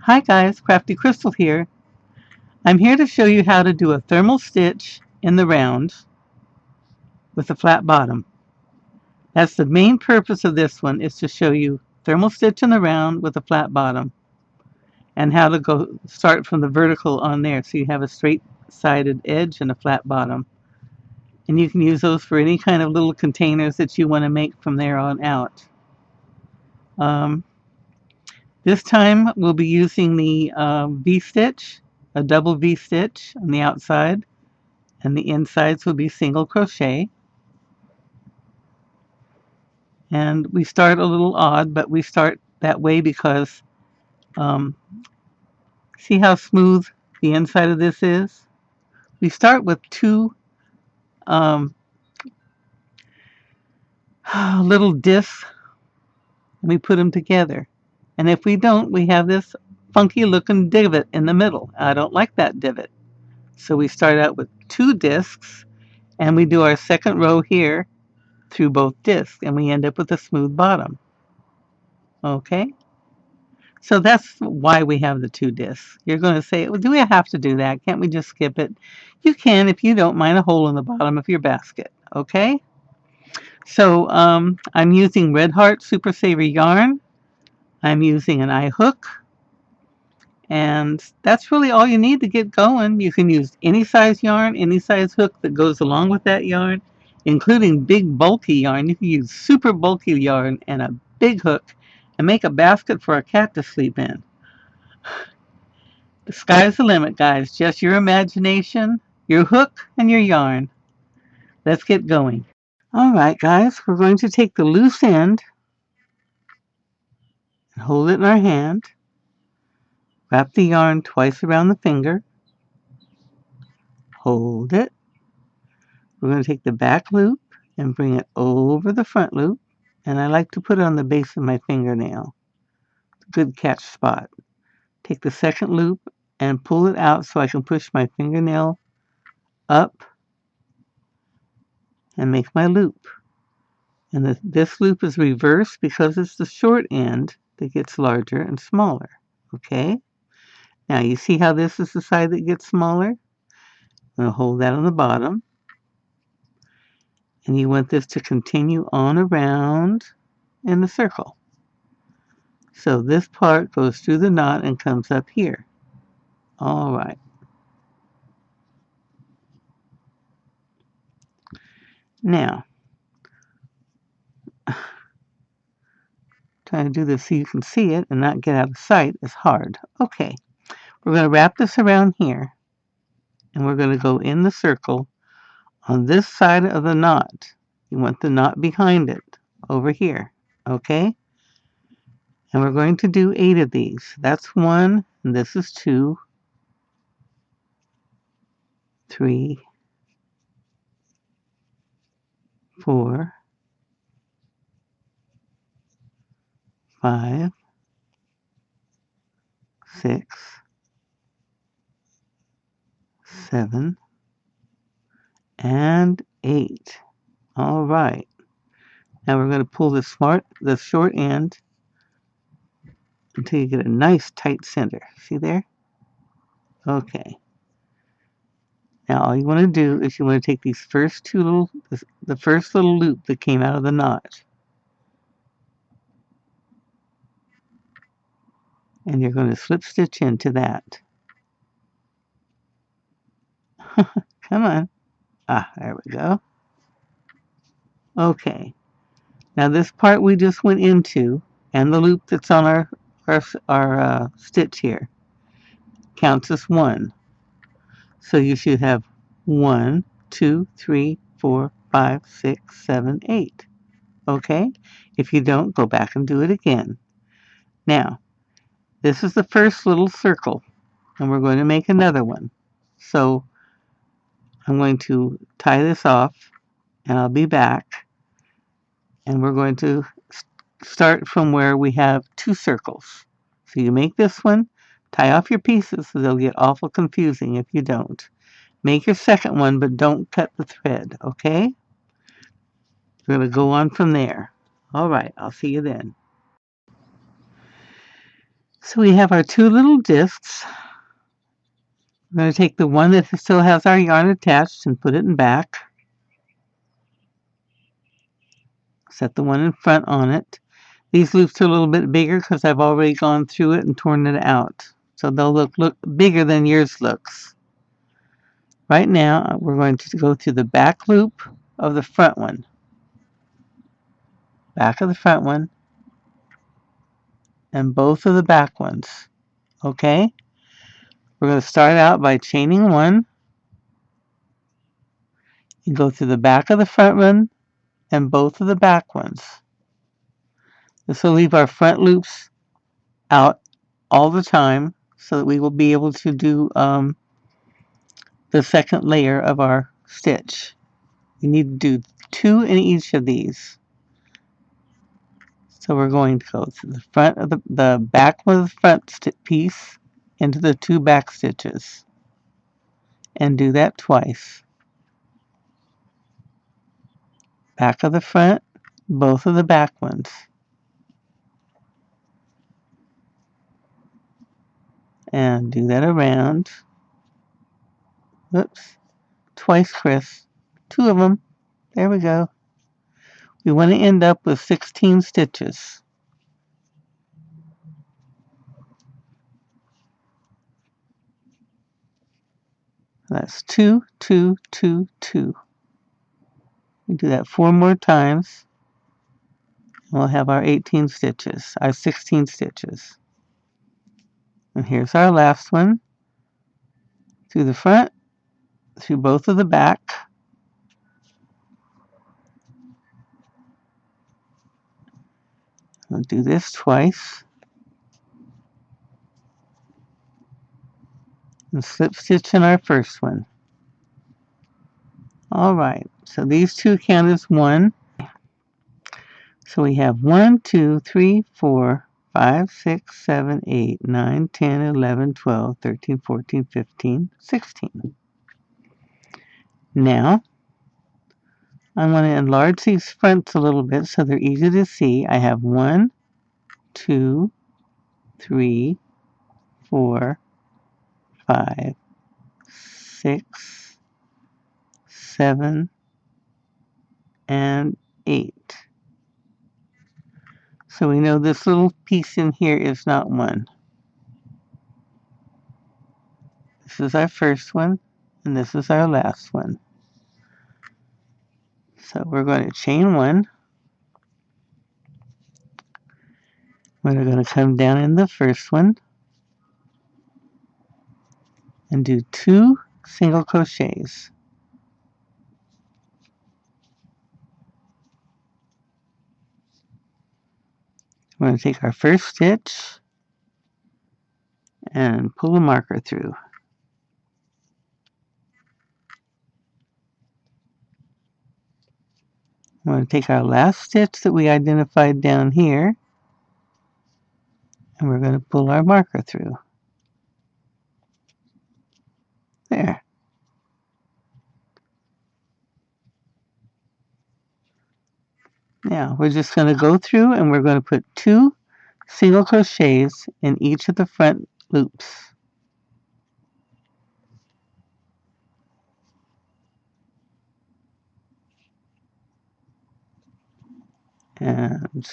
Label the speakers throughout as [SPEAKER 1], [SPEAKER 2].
[SPEAKER 1] Hi guys, Crafty Crystal here. I'm here to show you how to do a thermal stitch in the round with a flat bottom. That's the main purpose of this one, is to show you thermal stitch in the round with a flat bottom and how to start from the vertical on there so you have a straight sided edge and a flat bottom. And you can use those for any kind of little containers that you want to make from there on out. Um, this time we'll be using the V-stitch, a double V-stitch on the outside, and the insides will be single crochet. And we start a little odd, but we start that way because um, see how smooth the inside of this is? We start with two um, little discs and we put them together. And if we don't, we have this funky looking divot in the middle. I don't like that divot. So we start out with two discs and we do our second row here through both discs and we end up with a smooth bottom. Okay? So that's why we have the two discs. You're going to say, well, do we have to do that? Can't we just skip it? You can if you don't mind a hole in the bottom of your basket. Okay? So I'm using Red Heart Super Saver yarn. I'm using an eye hook. And that's really all you need to get going. You can use any size yarn, any size hook that goes along with that yarn, including big bulky yarn. You can use super bulky yarn and a big hook and make a basket for a cat to sleep in. The sky's the limit, guys. Just your imagination, your hook, and your yarn. Let's get going. All right, guys, we're going to take the loose end and hold it in our hand. Wrap the yarn twice around the finger. Hold it. We're going to take the back loop and bring it over the front loop. And I like to put it on the base of my fingernail. Good catch spot. Take the second loop and pull it out so I can push my fingernail up and make my loop. And this loop is reversed because it's the short end that gets larger and smaller. Okay? Now you see how this is the side that gets smaller? I'm going to hold that on the bottom. And you want this to continue on around in a circle. So this part goes through the knot and comes up here. All right. Now, trying to do this so you can see it and not get out of sight is hard. Okay, we're going to wrap this around here and we're going to go in the circle on this side of the knot. You want the knot behind it over here. Okay? And we're going to do 8 of these. That's 1, and this is 2, 3, 4, 5, 6, 7, and 8. All right. Now we're going to pull the short end until you get a nice tight center. See there? Okay. Now all you want to do is you want to take these first the first little loop that came out of the knot, and you're going to slip stitch into that. Come on. Ah, there we go. Okay. Now this part we just went into, and the loop that's on our stitch here, counts as 1. So you should have 1, 2, 3, 4, 5, 6, 7, 8. Okay? If you don't, go back and do it again. Now, this is the first little circle, and we're going to make another one. So I'm going to tie this off, and I'll be back, and we're going to start from where we have 2 circles. So you make this one, tie off your pieces, so they'll get awful confusing if you don't. Make your second one, but don't cut the thread, okay? We're going to go on from there. All right, I'll see you then. So we have our two little discs. We're going to take the one that still has our yarn attached and put it in back. Set the one in front on it. These loops are a little bit bigger because I've already gone through it and torn it out. So they'll look bigger than yours looks. Right now, we're going to go through the back loop of the front one. Back of the front one. And both of the back ones. Okay? We're going to start out by chaining one. And go through the back of the front one and both of the back ones. This will leave our front loops out all the time so that we will be able to do the second layer of our stitch. You need to do 2 in each of these. So we're going to go to the front of the back of the front piece into the 2 back stitches and do that twice. Back of the front, both of the back ones. And do that around. Whoops. Twice, Chris. 2 of them. There we go. We want to end up with 16 stitches. That's 2, 2, 2, 2. We do that 4 more times. And we'll have our 18 stitches, our 16 stitches. And here's our last one. Through the front, through both of the back. We'll do this twice. And slip stitch in our first one. Alright, so these two count as 1. So we have 1, 2, 3, 4, 5, 6, 7, 8, 9, 10, 11, 12, 13, 14, 15, 16. Now, I want to enlarge these fronts a little bit so they're easy to see. I have 1, 2, 3, 4, 5, 6, 7, and 8. So we know this little piece in here is not 1. This is our first one, and this is our last one. So we're going to chain 1. We're going to come down in the first one and do 2 single crochets. We're going to take our first stitch and pull a marker through. We're going to take our last stitch that we identified down here and we're going to pull our marker through. There. Now we're just going to go through and we're going to put 2 single crochets in each of the front loops. And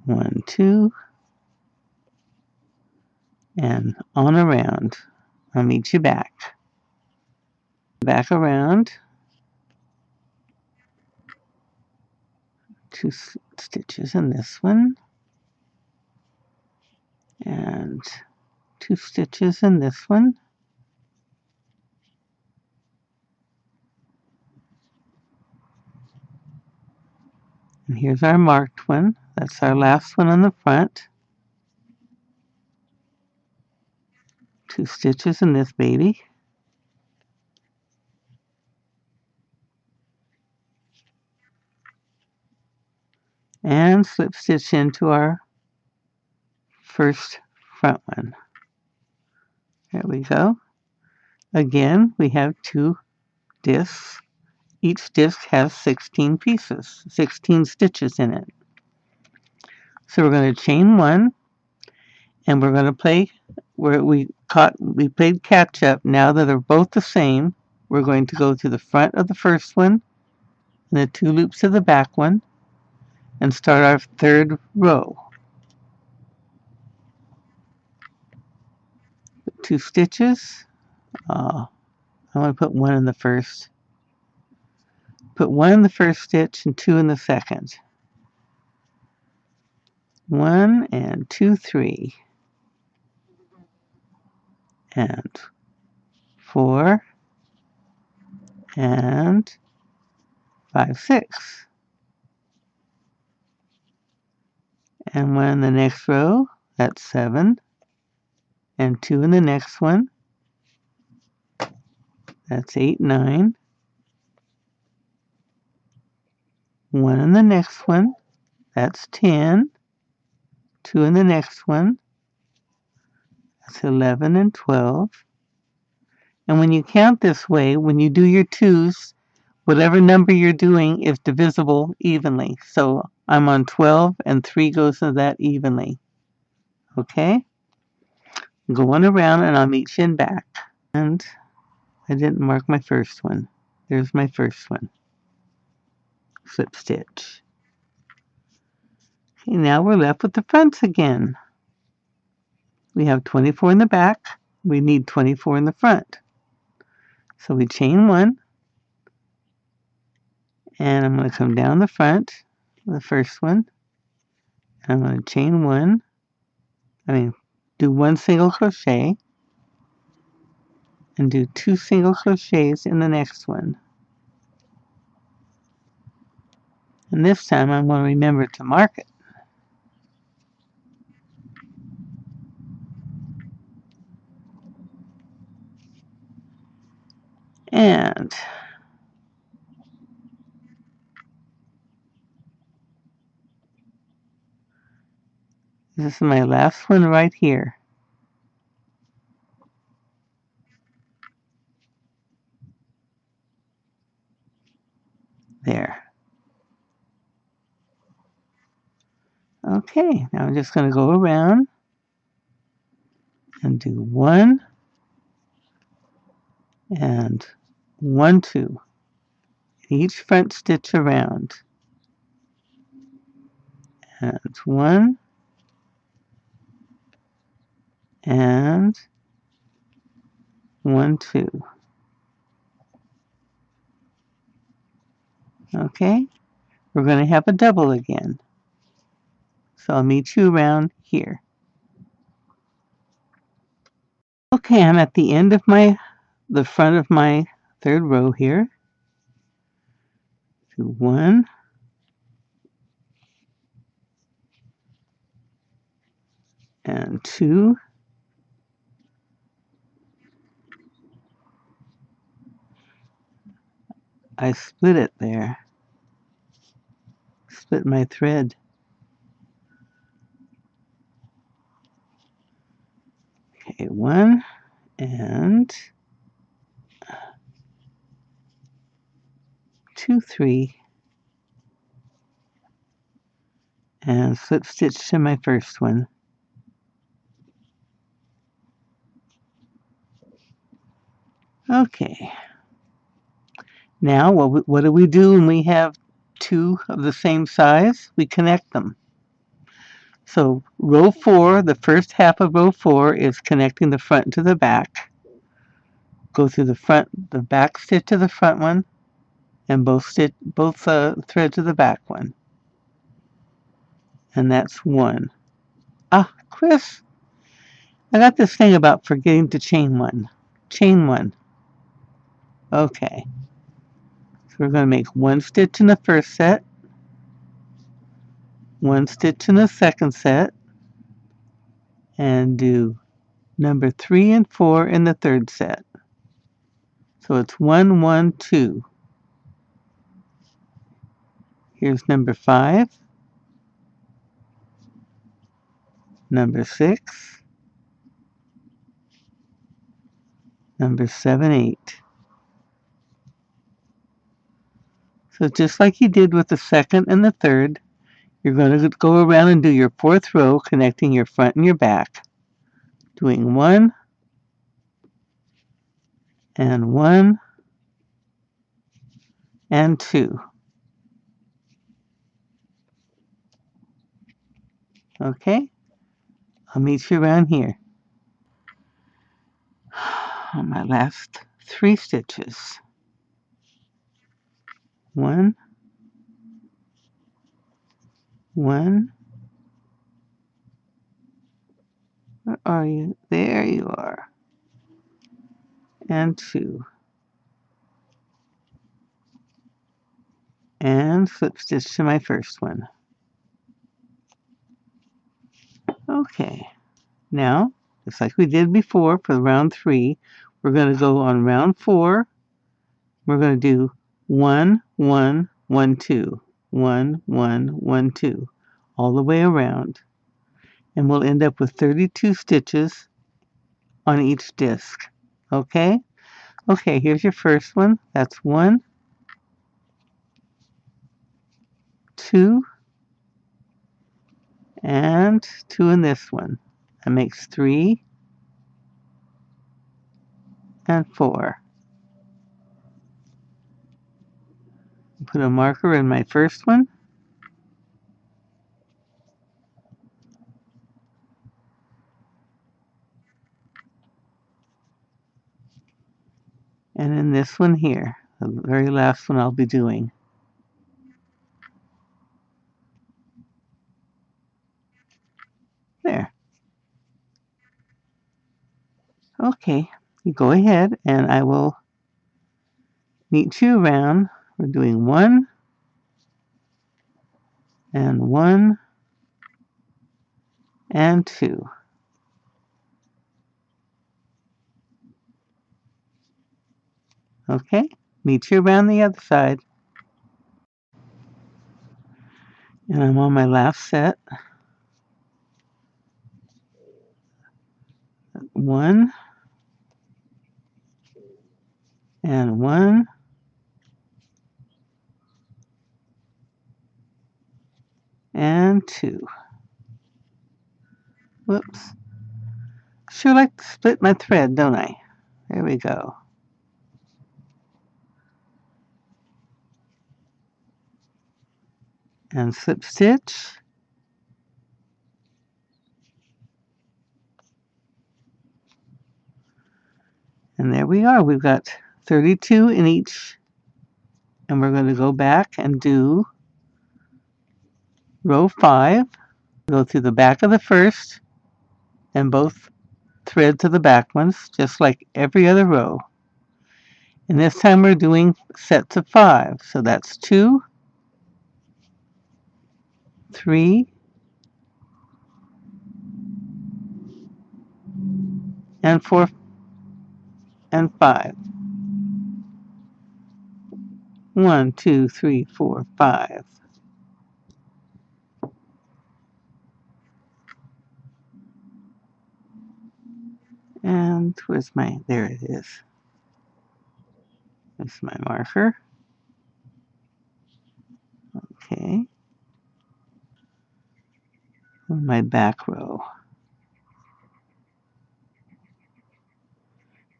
[SPEAKER 1] 1, 2, and on around. I'll meet you back. Back around. 2 stitches in this one. And 2 stitches in this one. And here's our marked one. That's our last one on the front. 2 stitches in this baby. And slip stitch into our first front one. There we go. Again, we have 2 discs. Each disc has 16 pieces, 16 stitches in it. So we're going to chain 1 And we're going to play where we played catch up. Now that they're both the same, we're going to go to the front of the first one and the 2 loops to the back one and start our third row. 2 stitches. I want to put 1 in the first. Put 1 in the first stitch and 2 in the second. 1 and 2, 3. And 4 and 5, 6. And 1 in the next row, that's 7. And 2 in the next one, that's 8, 9. 1 in the next one, that's 10. 2 in the next one, that's 11 and 12. And when you count this way, when you do your 2s, whatever number you're doing is divisible evenly. So I'm on 12 and 3 goes to that evenly. Okay? Going around and I'll meet you in back. And I didn't mark my first one. There's my first one. Slip stitch. Okay, now we're left with the fronts again. We have 24 in the back. We need 24 in the front. So we chain 1. And I'm going to come down the front, the first one. And I'm going to chain 1. Do 1 single crochet. And do 2 single crochets in the next one. And this time I'm going to remember to mark it. And this is my last one right here. There. Okay, now I'm just going to go around and do 1 and 1, 2. Each front stitch around. And 1 and 1, 2. Okay, we're going to have a double again. So I'll meet you around here. Okay, I'm at the end of the front of my third row here. Do 1 and 2. I split it there. Split my thread. Okay, 1 and 2, 3. And slip stitch to my first one. Okay. Now, what do we do when we have 2 of the same size? We connect them. So row 4, the first half of row 4 is connecting the front to the back. Go through the back stitch to the front one, and both threads to the back one. And that's 1. Ah, Chris, I got this thing about forgetting to chain 1. Chain 1. Okay. So we're going to make 1 stitch in the first set, 1 stitch in the second set, and do number 3 and 4 in the third set. So it's 1, 1, 2. Here's number 5, number 6, number 7, 8. So just like you did with the second and the third, you're going to go around and do your 4th row connecting your front and your back. doing 1 and 1 and 2. Okay, I'll meet you around here on my last 3 stitches. 1, 1. Where are you? There you are. And 2. And slip stitch to my first one. Okay, now, just like we did before for round 3, we're going to go on round 4. We're going to do 1, 1, 1, 2, 1, 1, 1, 2, all the way around. And we'll end up with 32 stitches on each disc. Okay? Okay, here's your first one. That's 1, 2, and 2 in this one. That makes 3 and 4. Put a marker in my first one. And in this one here, the very last one I'll be doing. There. Okay, you go ahead and I will meet you around. We're doing 1 and 1 and 2. Okay, meet you around the other side. And I'm on my last set. 1 and 1 and 2. Whoops. Sure like to split my thread, don't I? There we go. And slip stitch. And there we are. We've got 32 in each. And we're going to go back and do row 5. Go through the back of the first and both thread to the back ones, just like every other row. And this time we're doing sets of 5. So that's 2, 3, and 4, and 5. 1, 2, 3, 4, 5. And where's my, there it is. That's my marker. Okay. My back row.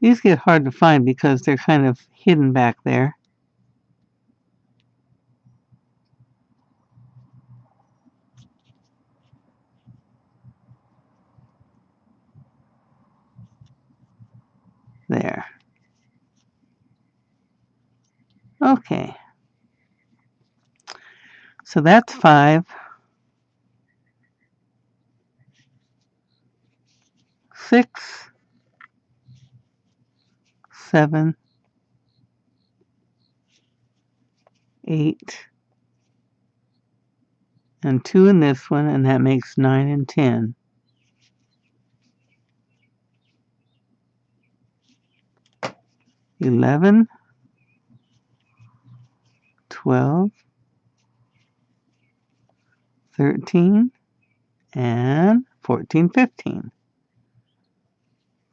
[SPEAKER 1] These get hard to find because they're kind of hidden back there. There. Okay. So that's 5, 6, 7, 8, and 2 in this one, and that makes 9 and 10. 11, 12, 13, and 14, 15.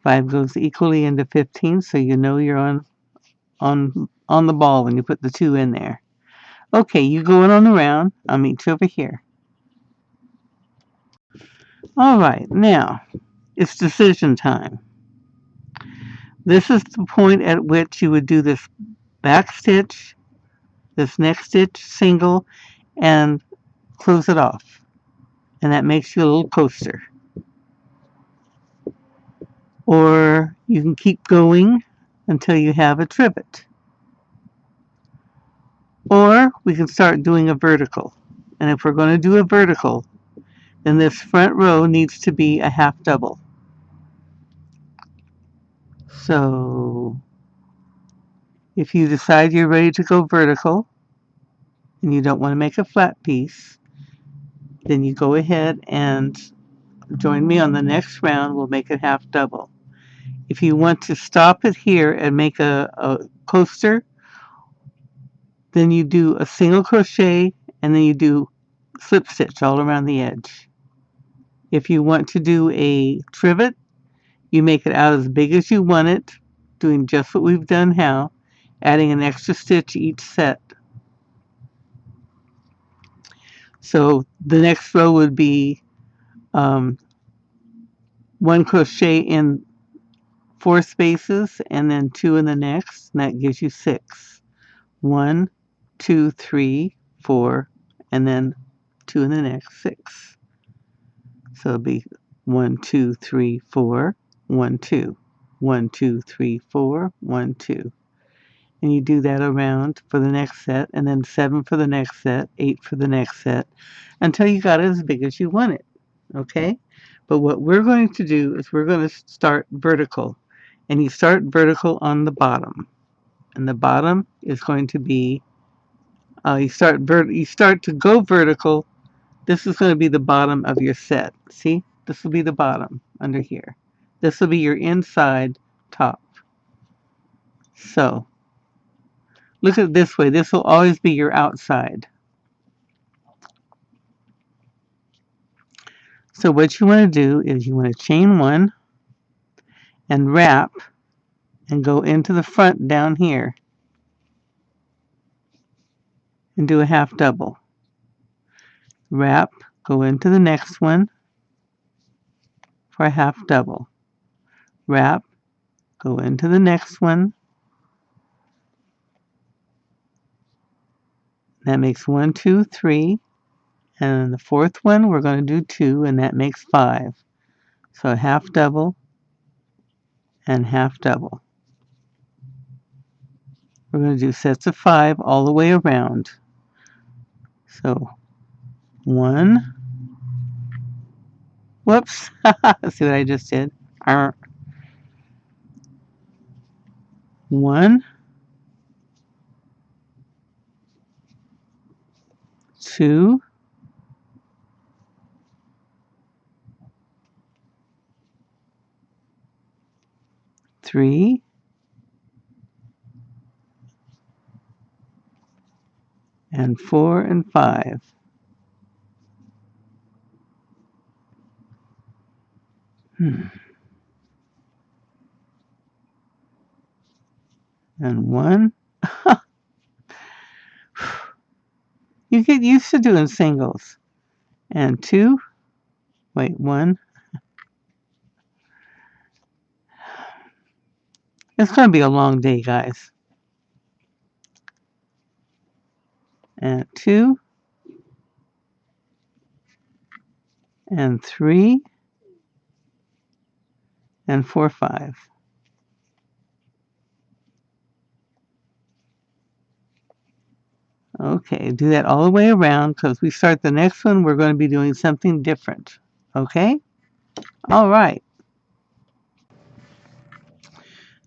[SPEAKER 1] 5 goes equally into 15, so you know you're on the ball when you put the 2 in there. Okay, you going on around. I'll meet you over here. All right, now, it's decision time. This is the point at which you would do this back stitch, this next stitch single, and close it off. And that makes you a little coaster. Or you can keep going until you have a trivet. Or we can start doing a vertical. And if we're going to do a vertical, then this front row needs to be a half double. So if you decide you're ready to go vertical and you don't want to make a flat piece, then you go ahead and join me on the next round. We'll make it half double. If you want to stop it here and make a coaster, then you do a single crochet and then you do slip stitch all around the edge. If you want to do a trivet, you make it out as big as you want it, doing just what we've done now, adding an extra stitch each set. So the next row would be one crochet in 4 spaces and then 2 in the next, and that gives you 6. 1, 2, 3, 4, and then 2 in the next, 6. So it'll be 1, 2, 3, 4, 1, 2, 1, 2, 3, 4, 1, 2. And you do that around for the next set, and then 7 for the next set, 8 for the next set, until you got it as big as you want it. Okay? But what we're going to do is we're going to start vertical. And you start vertical on the bottom. And the bottom is going to be, you start to go vertical. This is going to be the bottom of your set. See? This will be the bottom under here. This will be your inside top. So, look at it this way. This will always be your outside. So what you want to do is you want to chain 1 and wrap and go into the front down here and do a half double. Wrap, go into the next one for a half double. Wrap, go into the next one. That makes 1, 2, 3. And the fourth one we're going to do 2, and that makes 5. So a half double and half double. We're going to do sets of 5 all the way around. So 1. Whoops. See what I just did? 1, 2, 3, and 4 and 5. And 1. You get used to doing singles. And 2. Wait, 1. It's going to be a long day, guys. And 2. And 3. And 4, 5. Okay, do that all the way around because we start the next one, we're going to be doing something different. Okay? All right.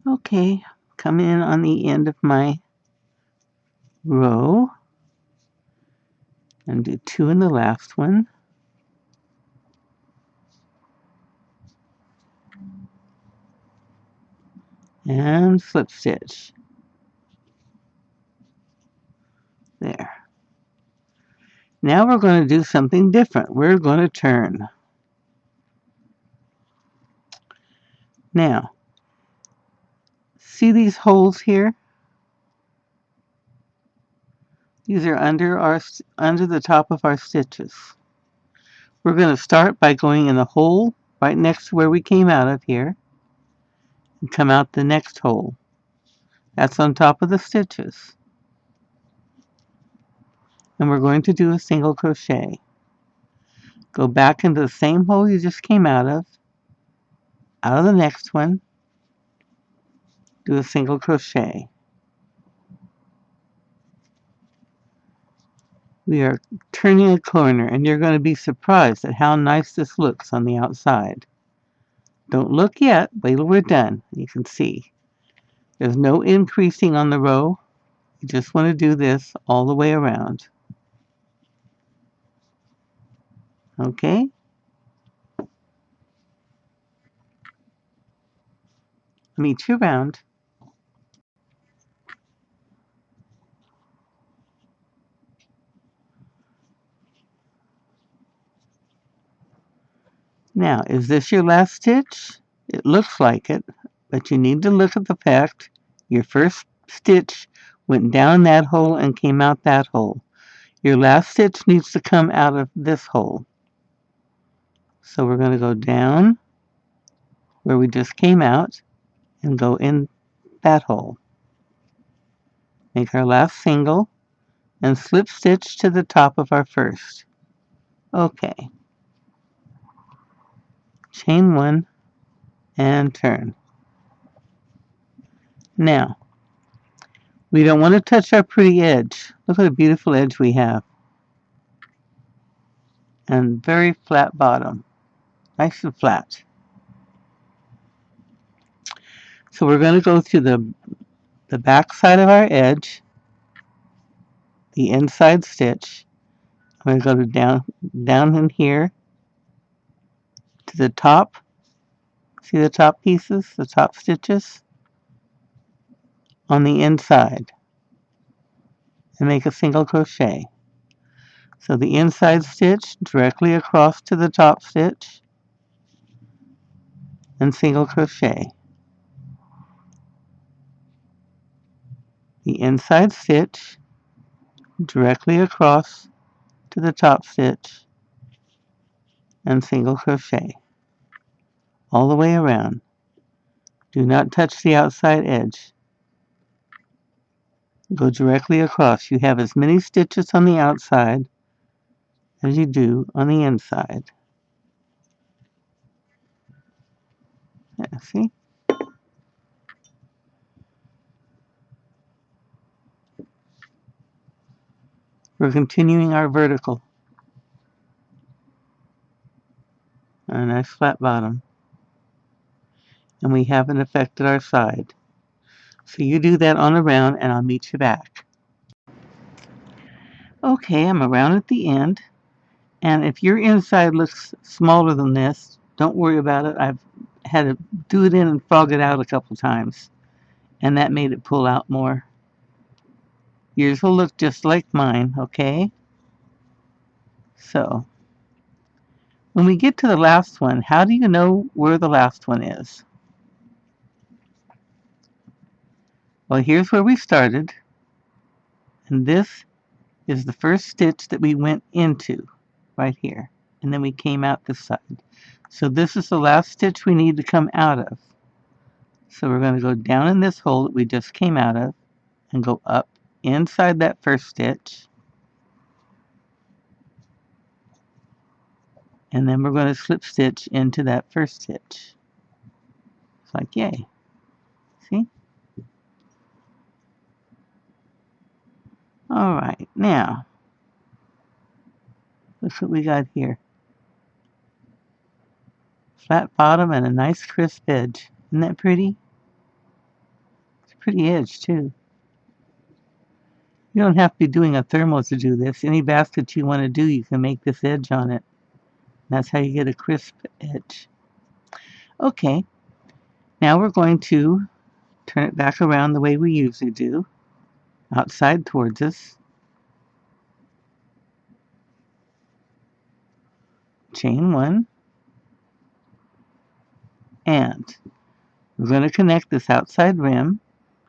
[SPEAKER 1] Okay, come in on the end of my row and do 2 in the last one. And slip stitch. There. Now we're going to do something different. We're going to turn. Now, see these holes here? These are under the top of our stitches. We're going to start by going in the hole right next to where we came out of here and come out the next hole. That's on top of the stitches. And we're going to do a single crochet. Go back into the same hole you just came out of the next one, do a single crochet. We are turning a corner, and you're going to be surprised at how nice this looks on the outside. Don't look yet, wait till we're done. You can see there's no increasing on the row. You just want to do this all the way around. Okay? Meet you around. Now, is this your last stitch? It looks like it, but you need to look at the fact your first stitch went down that hole and came out that hole. Your last stitch needs to come out of this hole. So we're going to go down where we just came out and go in that hole. Make our last single and slip stitch to the top of our first. Okay. Chain one and turn. Now, we don't want to touch our pretty edge. Look at the beautiful edge we have. And very flat bottom. Nice and flat. So we're going to go through the back side of our edge, the inside stitch. I'm going to go down in here to the top. See the top pieces, the top stitches? On the inside. And make a single crochet. So the inside stitch directly across to the top stitch and single crochet. The inside stitch directly across to the top stitch and single crochet all the way around. Do not touch the outside edge. Go directly across. You have as many stitches on the outside as you do on the inside. Yeah, see? We're continuing our vertical. A nice flat bottom. And we haven't affected our side. So you do that on around and I'll meet you back. Okay, I'm around at the end. And if your inside looks smaller than this, don't worry about it. I've had to do it in and frog it out a couple times. And that made it pull out more. Yours will look just like mine, okay? So, when we get to the last one, how do you know where the last one is? Well, here's where we started. And this is the first stitch that we went into, right here. And then we came out this side. So this is the last stitch we need to come out of. So we're going to go down in this hole that we just came out of and go up inside that first stitch. And then we're going to slip stitch into that first stitch. It's like, yay. See? Alright, now, look what we got here. Flat bottom and a nice crisp edge. Isn't that pretty? It's a pretty edge, too. You don't have to be doing a thermal to do this. Any basket you want to do, you can make this edge on it. That's how you get a crisp edge. Okay, now we're going to turn it back around the way we usually do, outside towards us. Chain one. And we're going to connect this outside rim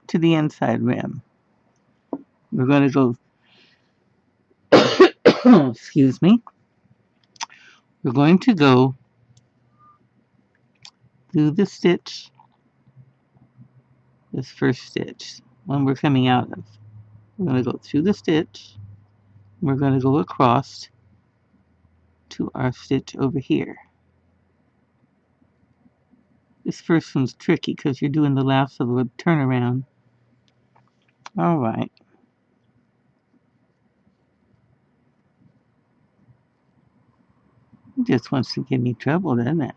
[SPEAKER 1] to the inside rim. We're going to go, excuse me, we're going to go through the stitch, this first stitch, when we're coming out of. We're going to go through the stitch. We're going to go across to our stitch over here. This first one's tricky because you're doing the last of the turnaround. All right. It just wants to give me trouble, doesn't it?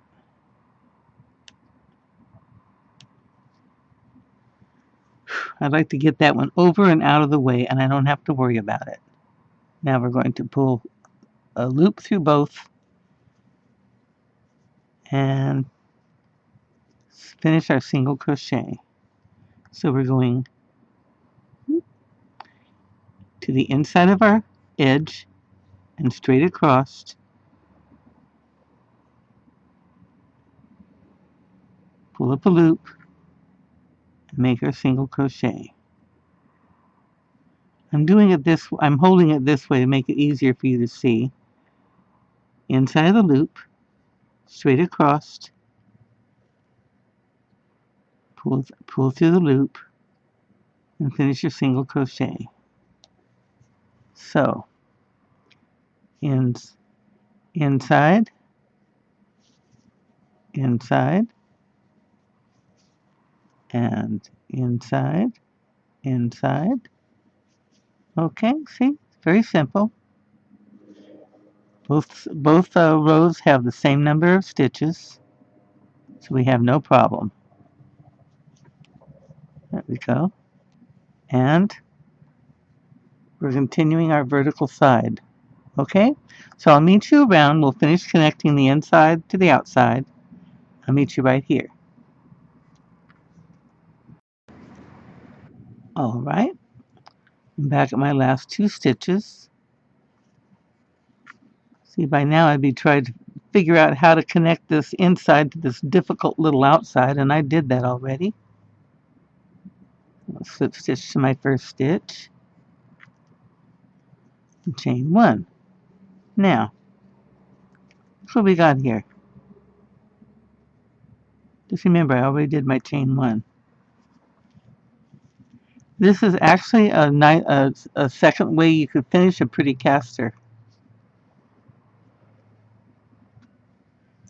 [SPEAKER 1] I'd like to get that one over and out of the way, and I don't have to worry about it. Now we're going to pull a loop through both and finish our single crochet. So we're going to the inside of our edge and straight across, pull up a loop, and make our single crochet. I'm holding it this way to make it easier for you to see. Inside of the loop, straight across, pull through the loop, and finish your single crochet. So, inside, inside, and inside, inside. Okay, see, very simple. Both rows have the same number of stitches, so we have no problem. There we go. And we're continuing our vertical side. Okay, so I'll meet you around. We'll finish connecting the inside to the outside. I'll meet you right here. All right, I'm back at my last 2 stitches. See, by now I'd be trying to figure out how to connect this inside to this difficult little outside, and I did that already. I'll slip stitch to my first stitch and chain 1. Now, look what we got here. Just remember, I already did my chain 1. This is actually a second way you could finish a pretty caster.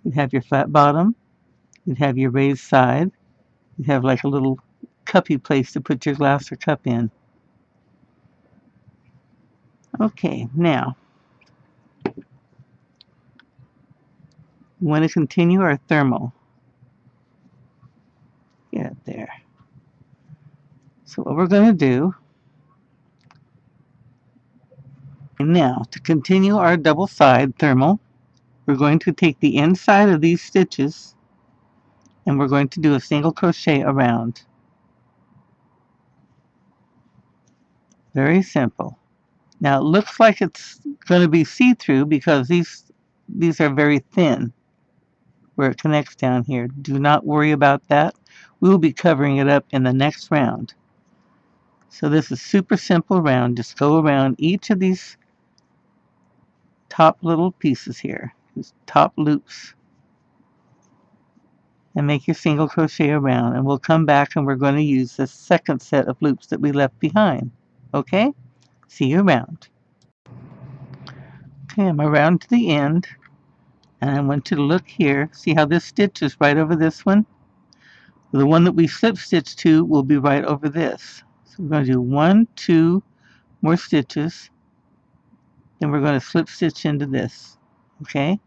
[SPEAKER 1] You'd have your flat bottom, you'd have your raised side, you'd have like a little cuppy place to put your glass or cup in. Okay, now we want to continue our thermal. Get it there. So what we're going to do now, to continue our double side thermal, we're going to take the inside of these stitches and we're going to do a single crochet around. Very simple. Now it looks like it's going to be see-through because these are very thin where it connects down here. Do not worry about that. We will be covering it up in the next round. So this is super simple round. Just go around each of these top little pieces here, these top loops, and make your single crochet around, and we'll come back and we're going to use the second set of loops that we left behind. Okay? See you around. Okay, I'm around to the end, and I want you to look here. See how this stitch is right over this one? The one that we slip stitch to will be right over this. So we're going to do 1, 2 more stitches, then we're going to slip stitch into this. Okay?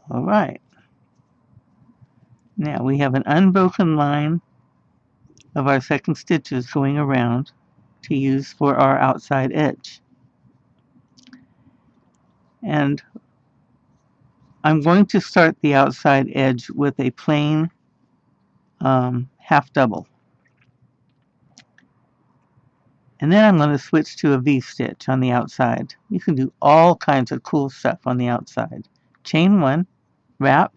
[SPEAKER 1] All right. Now we have an unbroken line of our second stitches going around to use for our outside edge. And I'm going to start the outside edge with a plain half double. And then I'm going to switch to a V-stitch on the outside. You can do all kinds of cool stuff on the outside. Chain 1, wrap,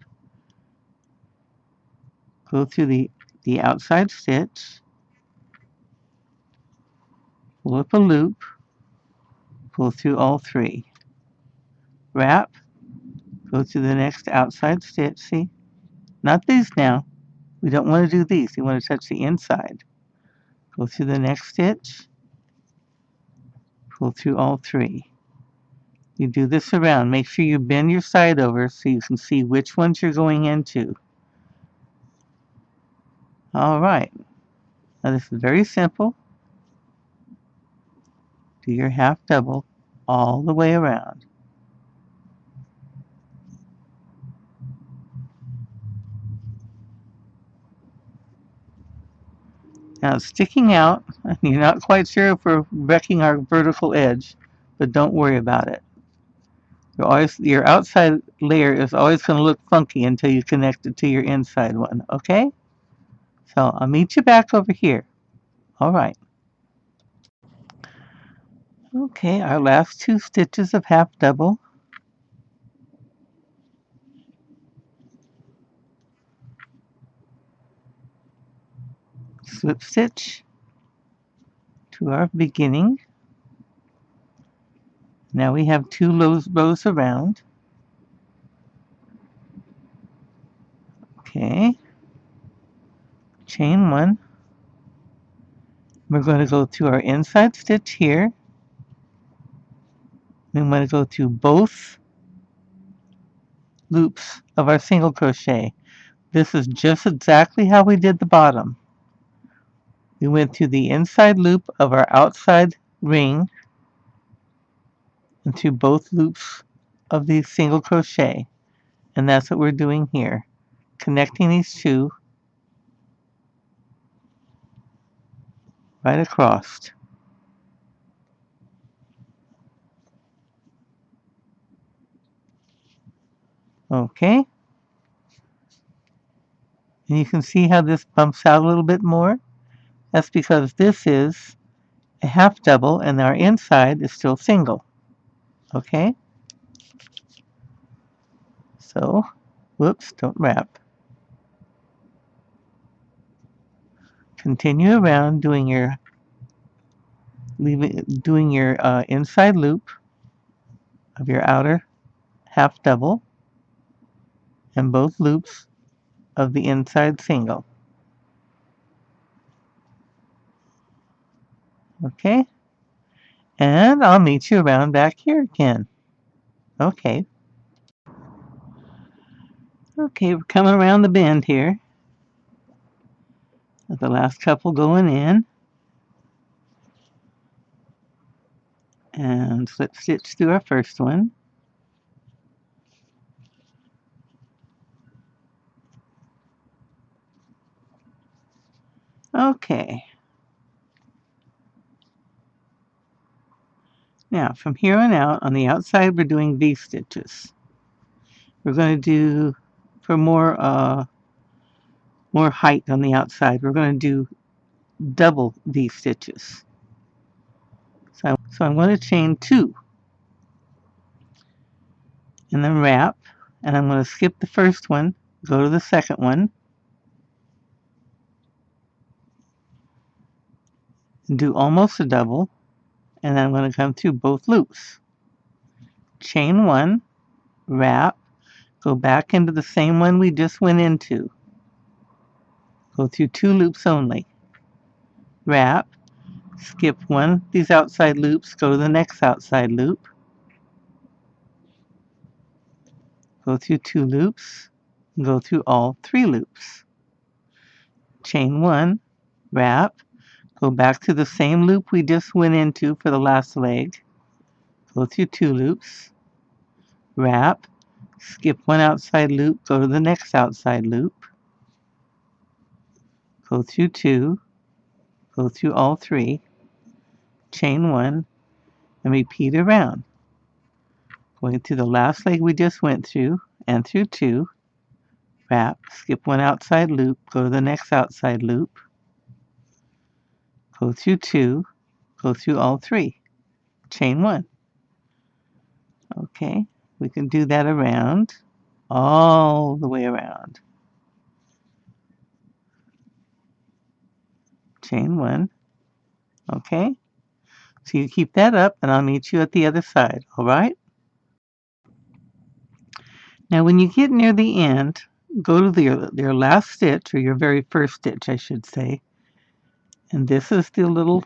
[SPEAKER 1] Go through the outside stitch, pull up a loop, pull through all three. Wrap, go to the next outside stitch, see? Not these now. We don't want to do these. We want to touch the inside. Go through the next stitch, pull through all three. You do this around. Make sure you bend your side over so you can see which ones you're going into. All right. Now this is very simple. Do your half double all the way around. Now it's sticking out. You're not quite sure if we're wrecking our vertical edge, but don't worry about it. Your outside layer is always going to look funky until you connect it to your inside one, okay? So I'll meet you back over here. All right. Okay, our last 2 stitches of half double. Slip stitch to our beginning. Now we have 2 rows around. Okay. Chain 1. We're going to go through our inside stitch here. We want to go through both loops of our single crochet. This is just exactly how we did the bottom. We went through the inside loop of our outside ring and through both loops of the single crochet, and that's what we're doing here, connecting these two right across. Okay, and you can see how this bumps out a little bit more. That's because this is a half double and our inside is still single. Okay, so whoops, don't wrap. Continue around doing your inside loop of your outer half double and both loops of the inside single. Okay, and I'll meet you around back here again. Okay. Okay, we're coming around the bend here. With the last couple going in. And slip stitch through our first one. Okay. Now, from here on out, on the outside, we're doing V-stitches. We're going to do, for more height on the outside, we're going to do double V-stitches. So I'm going to chain 2. And then wrap. And I'm going to skip the first one, go to the second one, and do almost a double. And then I'm going to come through both loops. Chain 1, wrap, go back into the same one we just went into. Go through 2 loops only. Wrap, skip one of these outside loops, go to the next outside loop. Go through 2 loops, go through all 3 loops. Chain 1, wrap, go back to the same loop we just went into for the last leg. Go through 2 loops, wrap, skip one outside loop, go to the next outside loop. Go through 2, go through all 3, chain 1, and repeat around. Going through the last leg we just went through, and through 2, wrap, skip one outside loop, go to the next outside loop, go through 2, go through all 3, chain 1. Okay, we can do that around, all the way around. chain one. Okay, so you keep that up and I'll meet you at the other side, all right? Now when you get near the end, go to your last stitch, or your very first stitch I should say, and this is the little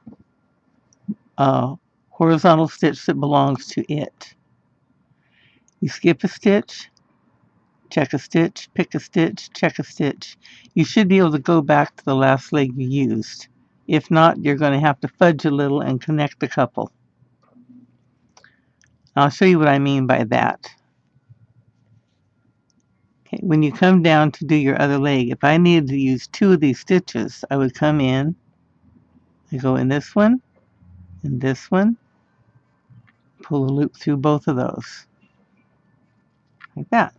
[SPEAKER 1] horizontal stitch that belongs to it. You skip a stitch, check a stitch, pick a stitch, check a stitch. You should be able to go back to the last leg you used. If not, you're going to have to fudge a little and connect a couple. I'll show you what I mean by that. Okay, when you come down to do your other leg, if I needed to use two of these stitches, I would come in, I go in this one, and this one, pull a loop through both of those, like that,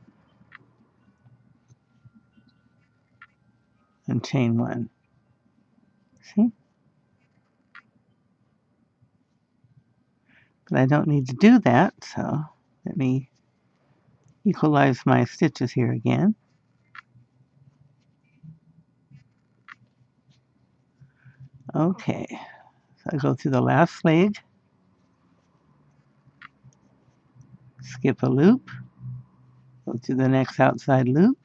[SPEAKER 1] and chain one. See? But I don't need to do that, so let me equalize my stitches here again. Okay, so I go through the last leg, skip a loop, go to the next outside loop,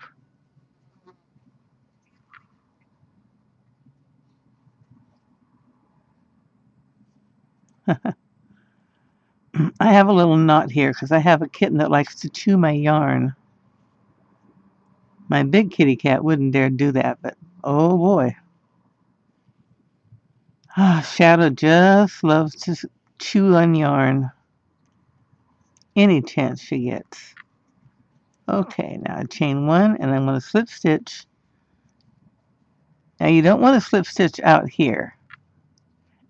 [SPEAKER 1] I have a little knot here because I have a kitten that likes to chew my yarn. My big kitty cat wouldn't dare do that, but oh boy. Shadow just loves to chew on yarn any chance she gets. Okay, now I chain one and I'm going to slip stitch. Now you don't want to slip stitch out here,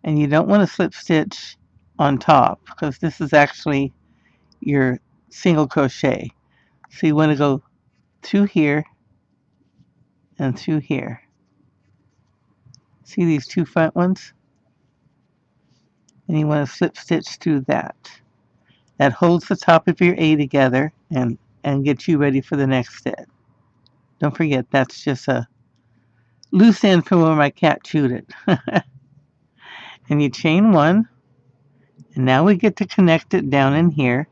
[SPEAKER 1] and you don't want to slip stitch on top because this is actually your single crochet. So you want to go through here and through here. See these two front ones? And you want to slip stitch through that. That holds the top of your A together and gets you ready for the next stitch. Don't forget, that's just a loose end from where my cat chewed it. And you chain one, and now we get to connect it down in here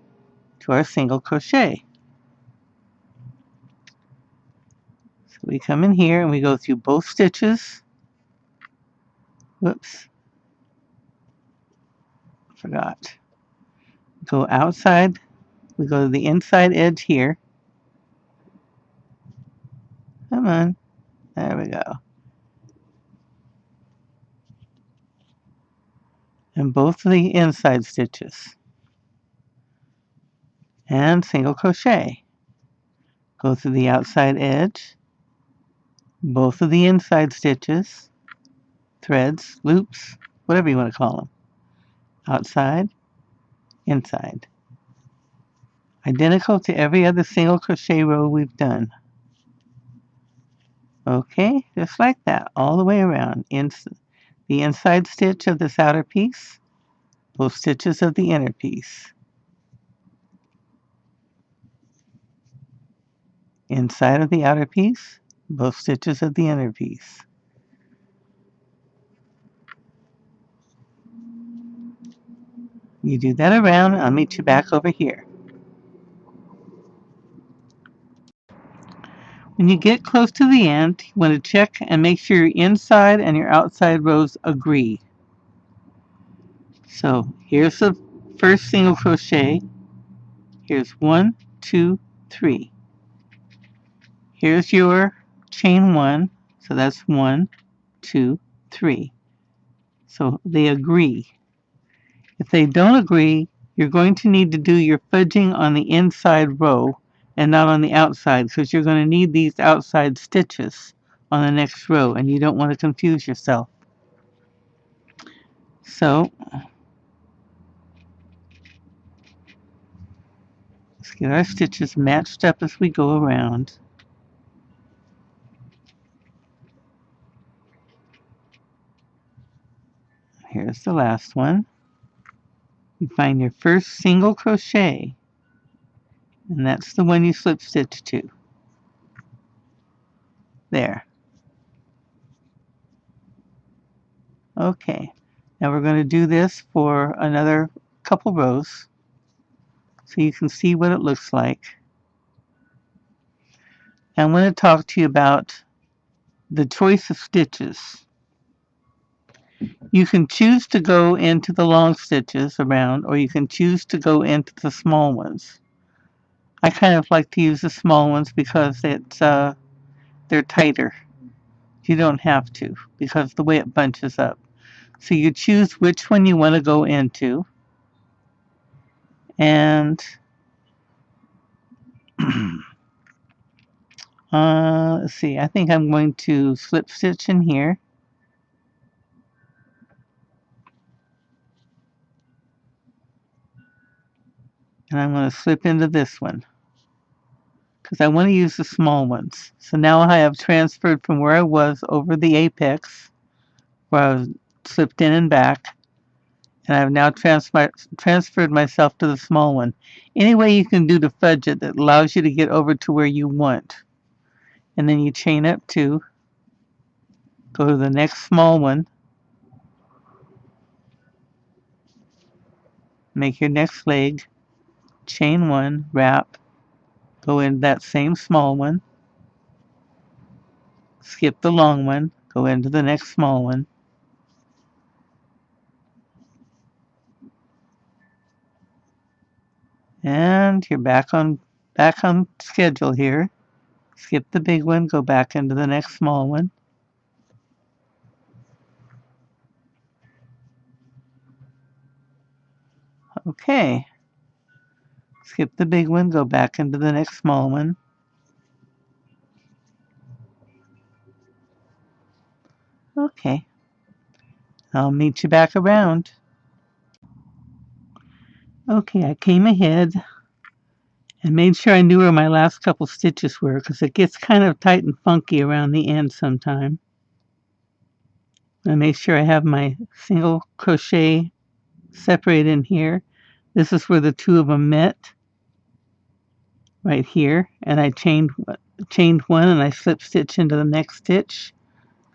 [SPEAKER 1] to our single crochet. So we come in here and we go through both stitches. Whoops, forgot. Go outside, we go to the inside edge here. Come on, there we go. And both of the inside stitches. And single crochet. Go through the outside edge, both of the inside stitches, threads, loops, whatever you want to call them. Outside, inside. Identical to every other single crochet row we've done. Okay, just like that, all the way around. The inside stitch of this outer piece, both stitches of the inner piece. Inside of the outer piece, both stitches of the inner piece. You do that around, I'll meet you back over here. When you get close to the end, you want to check and make sure your inside and your outside rows agree. So here's the first single crochet. Here's 1, 2, 3. Here's your chain one, so that's 1, 2, 3. So they agree. If they don't agree, you're going to need to do your fudging on the inside row and not on the outside, because you're going to need these outside stitches on the next row, and you don't want to confuse yourself. So let's get our stitches matched up as we go around. Here's the last one. You find your first single crochet, and that's the one you slip stitch to. There. Okay, now we're going to do this for another couple rows so you can see what it looks like. I'm going to talk to you about the choice of stitches. You can choose to go into the long stitches around, or you can choose to go into the small ones. I kind of like to use the small ones because they're tighter. You don't have to because the way it bunches up. So you choose which one you want to go into, and let's see. I think I'm going to slip stitch in here, and I'm going to slip into this one because I want to use the small ones. So now I have transferred from where I was over the apex, where I was slipped in and back, and I've now transferred myself to the small one. Any way you can do to fudge it that allows you to get over to where you want. And then you chain up two, go to the next small one, make your next leg, chain one, wrap, go into that same small one, skip the long one, go into the next small one, and you're back on schedule here. Skip the big one, go back into the next small one. Okay. Skip the big one, go back into the next small one. Okay. I'll meet you back around. Okay, I came ahead and made sure I knew where my last couple stitches were because it gets kind of tight and funky around the end sometime. I made sure I have my single crochet separated in here. This is where the two of them met, right here, and I chained one and I slip stitch into the next stitch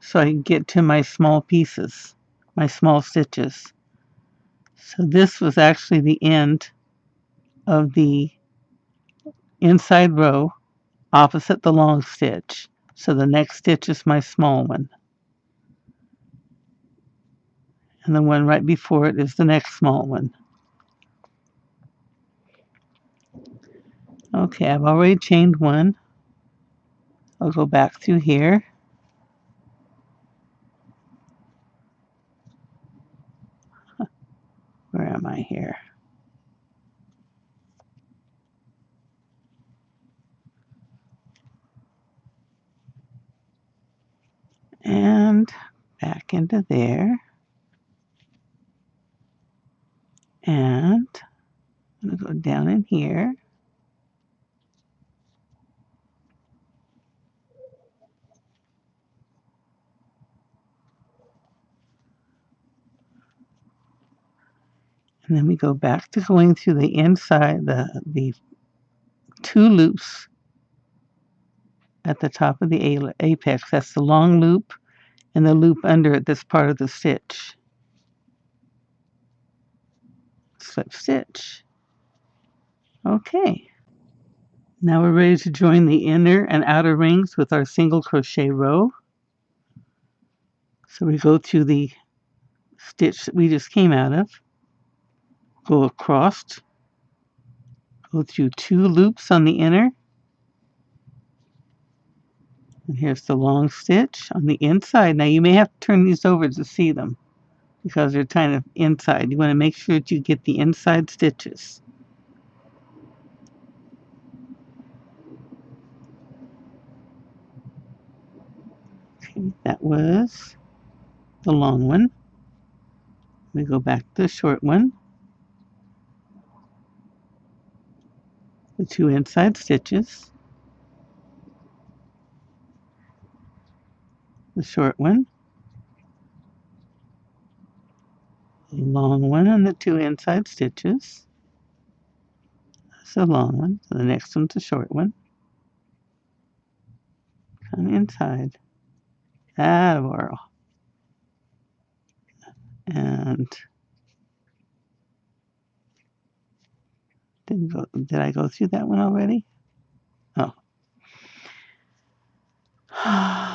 [SPEAKER 1] so I can get to my small pieces, my small stitches. So this was actually the end of the inside row opposite the long stitch. So the next stitch is my small one. And the one right before it is the next small one. Okay, I've already chained one. I'll go back through here. Where am I here? And back into there. And I'm going to go down in here. And then we go back to going through the inside, the two loops at the top of the apex. That's the long loop and the loop under it that's part of the stitch. Slip stitch. Okay. Now we're ready to join the inner and outer rings with our single crochet row. So we go through the stitch that we just came out of, go across, go through two loops on the inner, and here's the long stitch on the inside. Now you may have to turn these over to see them because they're kind of inside. You want to make sure that you get the inside stitches. Okay, that was the long one. We go back to the short one, the two inside stitches, the short one, the long one, and the two inside stitches. That's the long one. So the next one's the short one. Come inside. Attaboy. And did I go through that one already? Oh.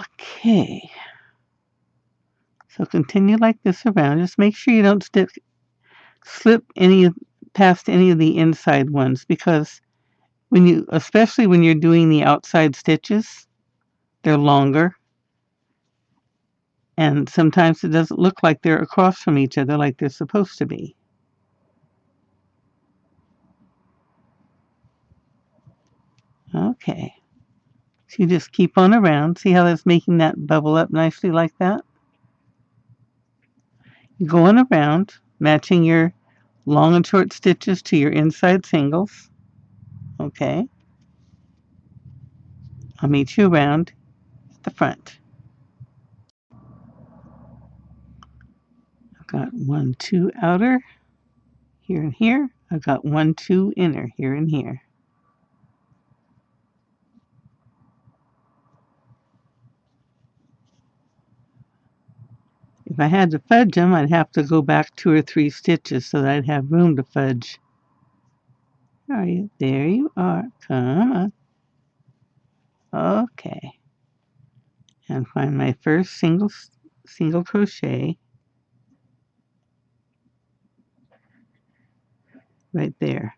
[SPEAKER 1] Okay. So continue like this around. Just make sure you don't slip past any of the inside ones, because especially when you're doing the outside stitches, they're longer, and sometimes it doesn't look like they're across from each other like they're supposed to be. Okay. So you just keep on around. See how that's making that bubble up nicely like that? You're going around, matching your long and short stitches to your inside singles. Okay. I'll meet you around at the front. I've got 1, 2 outer here and here. I've got 1, 2 inner here and here. If I had to fudge them, I'd have to go back 2 or 3 stitches so that I'd have room to fudge. Are you? There you are. Come on. Okay. And find my first single crochet right there.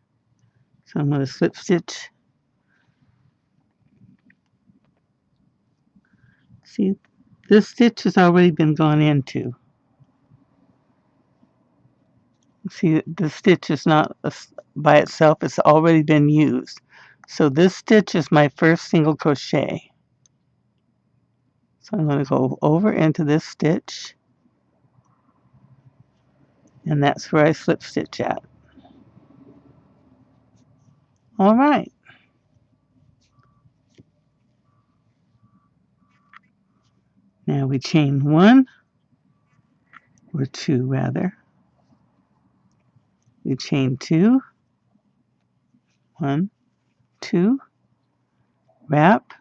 [SPEAKER 1] So I'm going to slip stitch. See, this stitch has already been gone into. See, the stitch is not by itself, it's already been used. So this stitch is my first single crochet. So I'm going to go over into this stitch, and that's where I slip stitch at. All right. Now we chain 1, or 2 rather. We chain 2, 1, 2, wrap,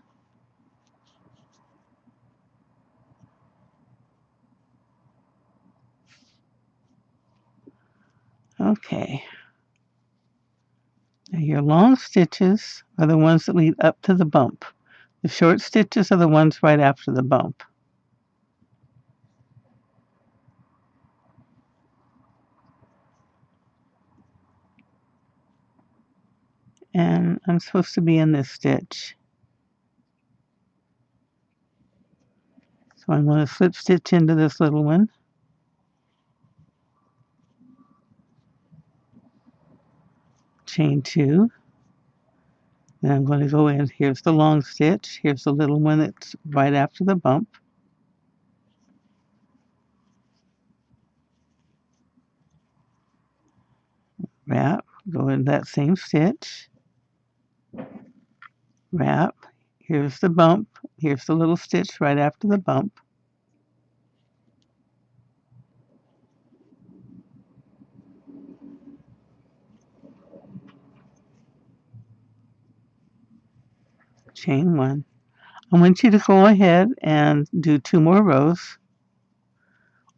[SPEAKER 1] okay. Now your long stitches are the ones that lead up to the bump. The short stitches are the ones right after the bump. And I'm supposed to be in this stitch. So I'm going to slip stitch into this little one. Chain 2. Then I'm going to go in. Here's the long stitch. Here's the little one that's right after the bump. Wrap. Go in that same stitch. Wrap. Here's the bump. Here's the little stitch right after the bump. Chain 1. I want you to go ahead and do 2 more rows,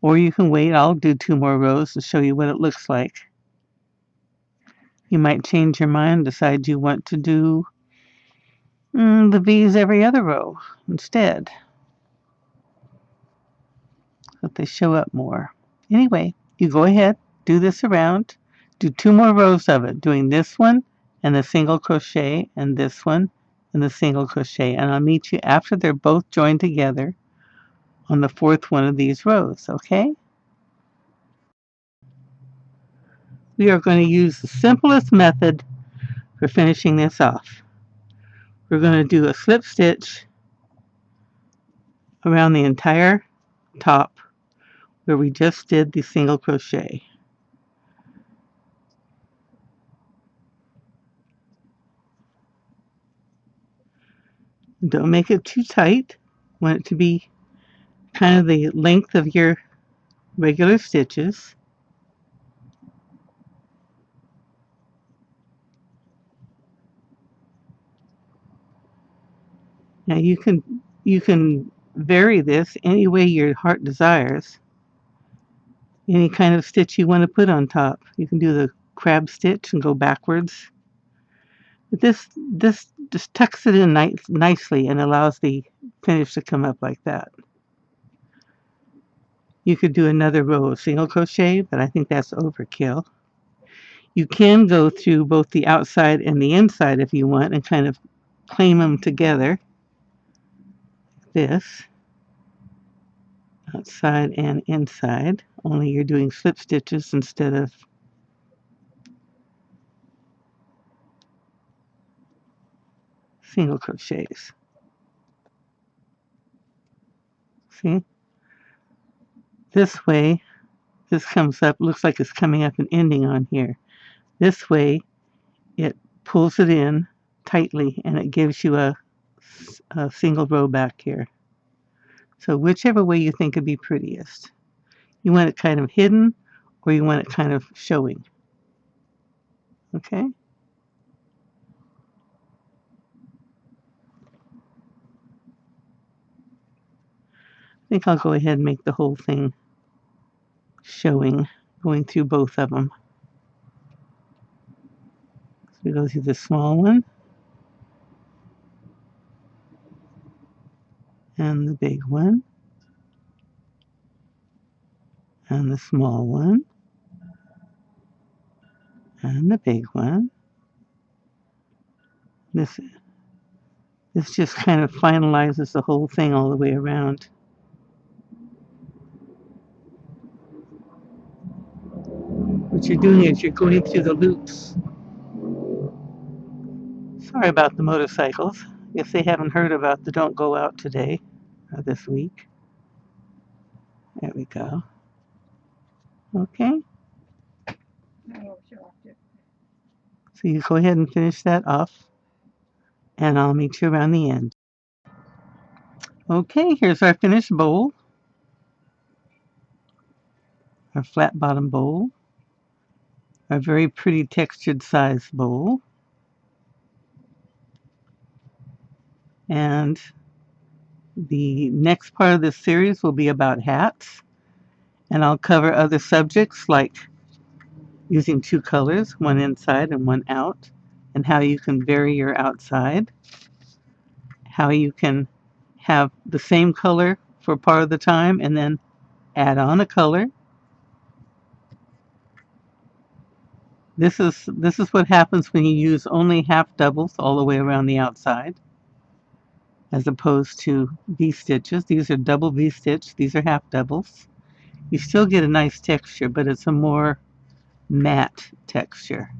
[SPEAKER 1] or you can wait. I'll do 2 more rows to show you what it looks like. You might change your mind, decide you want to do the V's every other row instead, but they show up more. Anyway, you go ahead, do this around, do 2 more rows of it, doing this one and the single crochet, and this one and the single crochet, and I'll meet you after they're both joined together on the 4th one of these rows, okay? We are going to use the simplest method for finishing this off. We're going to do a slip stitch around the entire top where we just did the single crochet. Don't make it too tight. Want it to be kind of the length of your regular stitches. Now you can vary this any way your heart desires. any kind of stitch you want to put on top. You can do the crab stitch and go backwards. But this just tucks it in nicely and allows the finish to come up like that. You could do another row of single crochet, but I think that's overkill. You can go through both the outside and the inside if you want and kind of claim them together. This, outside and inside, only you're doing slip stitches instead of single crochets. See? This way, this comes up, looks like it's coming up and ending on here. This way, it pulls it in tightly and it gives you a single row back here. So whichever way you think would be prettiest. You want it kind of hidden or you want it kind of showing. Okay? I think I'll go ahead and make the whole thing showing, going through both of them. So we go through the small one and the big one and the small one and the big one. This just kind of finalizes the whole thing all the way around. What you're doing is you're going through the loops. Sorry about the motorcycles. If they haven't heard about the don't go out today or this week. There we go. Okay. So you go ahead and finish that off and I'll meet you around the end. Okay, here's our finished bowl. Our flat bottom bowl. A very pretty textured size bowl. And the next part of this series will be about hats. And I'll cover other subjects like using two colors, one inside and one out, and how you can vary your outside, how you can have the same color for part of the time and then add on a color. This is what happens when you use only half doubles all the way around the outside as opposed to V-stitches. These are double V-stitch, these are half doubles. You still get a nice texture, but it's a more matte texture.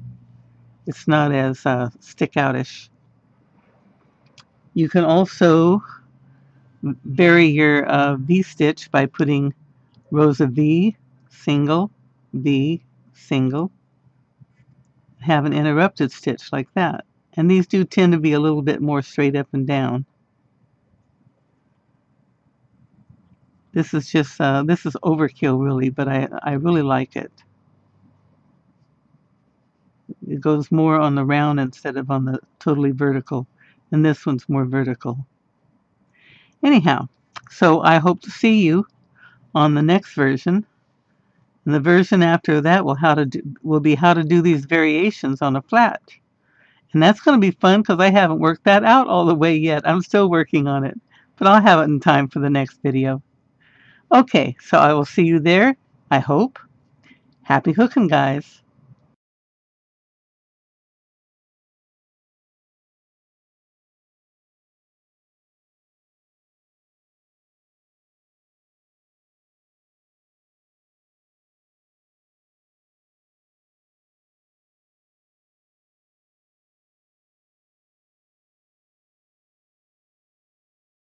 [SPEAKER 1] It's not as stick-outish. You can also vary your V-stitch by putting rows of V, single, V, single. Have an interrupted stitch like that. And these do tend to be a little bit more straight up and down. This is just, this is overkill really, but I really like it. It goes more on the round instead of on the totally vertical. And this one's more vertical. Anyhow, so I hope to see you on the next version. And the version after that will be how to do these variations on a flat. And that's going to be fun because I haven't worked that out all the way yet. I'm still working on it, but I'll have it in time for the next video. Okay, so I will see you there, I hope. Happy hooking, guys.